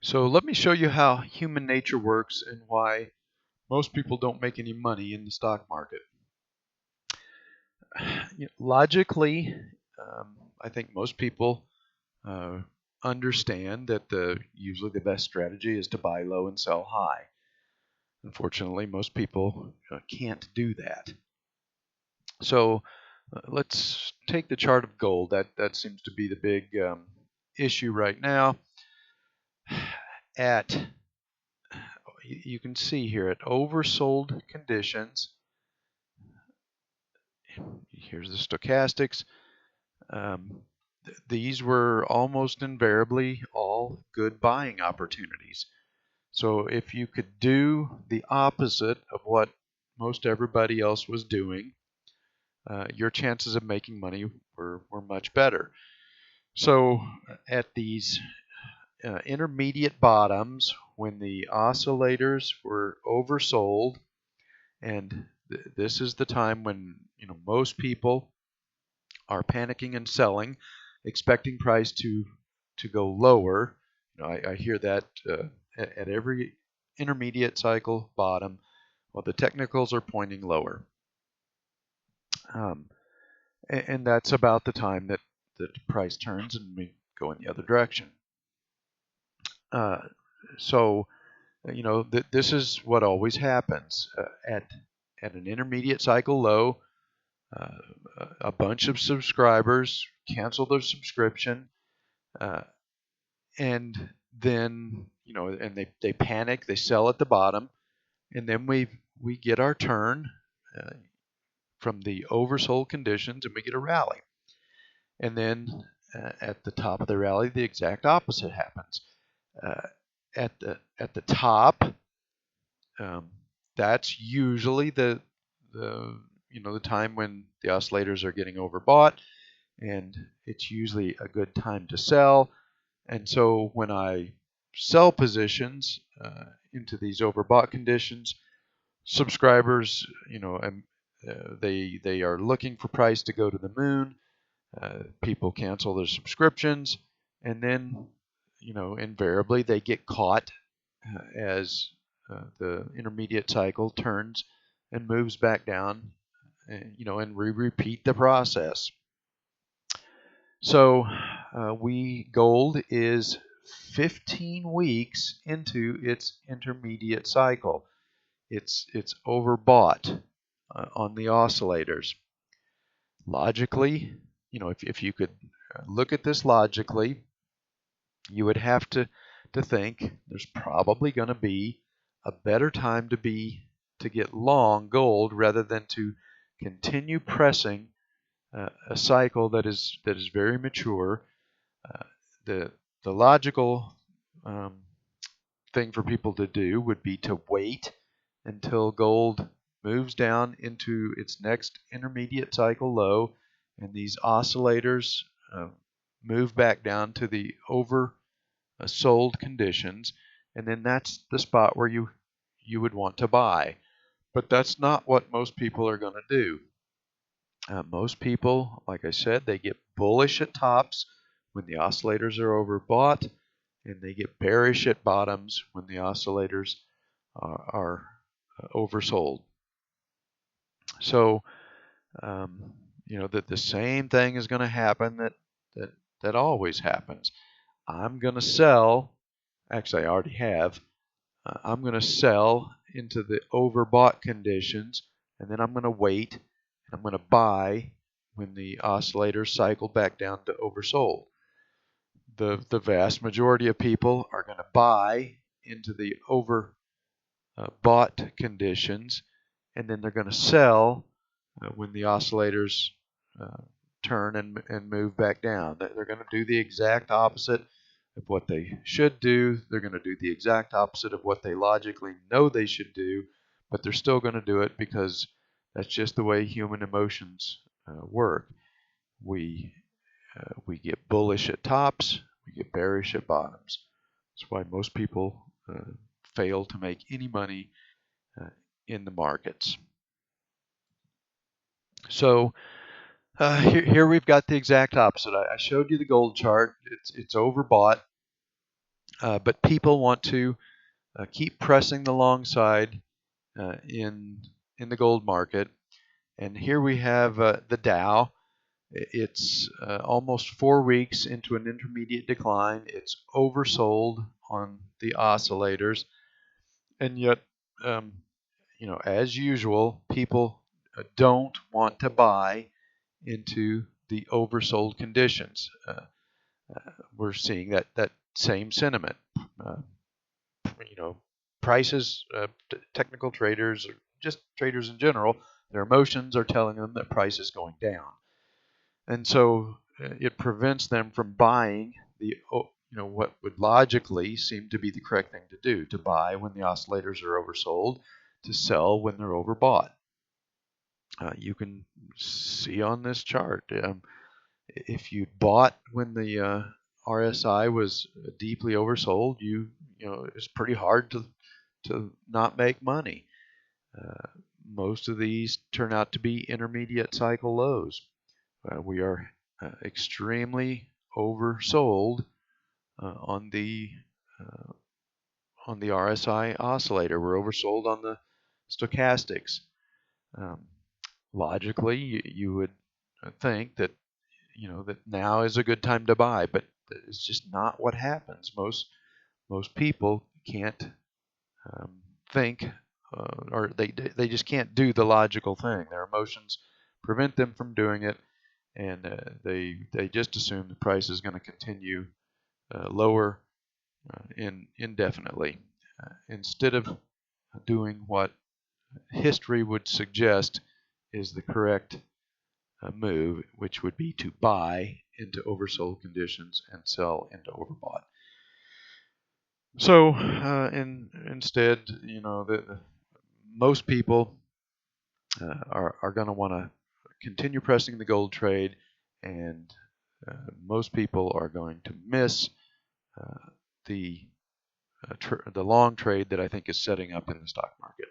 So let me show you how human nature works and why most people don't make any money in the stock market. Logically, I think most people uh, understand that usually the best strategy is to buy low and sell high. Unfortunately, most people can't do that. So let's take the chart of gold. That seems to be the big issue right now. At you can see here at oversold conditions. Here's the stochastics. These were almost invariably all good buying opportunities. So if you could do the opposite of what most everybody else was doing, your chances of making money were much better. So at these intermediate bottoms, when the oscillators were oversold, and this is the time when most people are panicking and selling, expecting price to go lower. I hear that at every intermediate cycle bottom. Well, the technicals are pointing lower, um, and that's about the time that the price turns and we go in the other direction. Uh, so this is what always happens at an intermediate cycle low. A bunch of subscribers cancel their subscription, uh, and then and they panic, they sell at the bottom, and then we get our turn uh, from the oversold conditions, and we get a rally, and then at the top of the rally, the exact opposite happens. Uh, at the top, um, that's usually the time when the oscillators are getting overbought, and it's usually a good time to sell. And so when I sell positions into these overbought conditions, subscribers, they are looking for price to go to the moon. People cancel their subscriptions, and then invariably they get caught as the intermediate cycle turns and moves back down, and we repeat the process. So gold is 15 weeks into its intermediate cycle. It's overbought on the oscillators. Logically, if you could look at this logically, you would have to think there's probably going to be a better time to get long gold rather than to continue pressing a cycle that is very mature. Uh, the the logical thing for people to do would be to wait until gold moves down into its next intermediate cycle low, and these oscillators move back down to the oversold conditions, and then that's the spot where you would want to buy. But that's not what most people are going to do. Most people, like I said, they get bullish at tops when the oscillators are overbought, and they get bearish at bottoms when the oscillators are oversold. So, that the same thing is going to happen that always happens. I'm going to sell. Actually, I already have. I'm going to sell into the overbought conditions, and then I'm going to wait, and I'm going to buy when the oscillators cycle back down to oversold. The vast majority of people are going to buy into the overbought conditions, and then they're going to sell when the oscillators uh, turn and move back down. They're going to do the exact opposite of what they should do. They're going to do the exact opposite of what they logically know they should do, but they're still going to do it because that's just the way human emotions work. We get bullish at tops, we get bearish at bottoms. That's why most people fail to make any money in the markets. So here we've got the exact opposite. I showed you the gold chart. It's overbought. But people want to keep pressing the long side in the gold market. And here we have the Dow. It's almost 4 weeks into an intermediate decline. It's oversold on the oscillators, and yet, um, as usual, people don't want to buy into the oversold conditions. We're seeing that same sentiment. Uh, you know, prices, technical traders, or just traders in general, their emotions are telling them that price is going down, and so it prevents them from buying what would logically seem to be the correct thing to do: to buy when the oscillators are oversold, to sell when they're overbought. You can see on this chart, if you bought when the RSI was deeply oversold, it's pretty hard to not make money. Most of these turn out to be intermediate cycle lows. We are extremely oversold on the RSI oscillator. We're oversold on the stochastics. Um, Logically, you would think that that now is a good time to buy, but it's just not what happens. Most people can't think, or they just can't do the logical thing. Their emotions prevent them from doing it, and they just assume the price is going to continue lower indefinitely, instead of doing what history would suggest is the correct move, which would be to buy into oversold conditions and sell into overbought. So, instead, most people are going to want to continue pressing the gold trade, and most people are going to miss the long trade that I think is setting up in the stock market.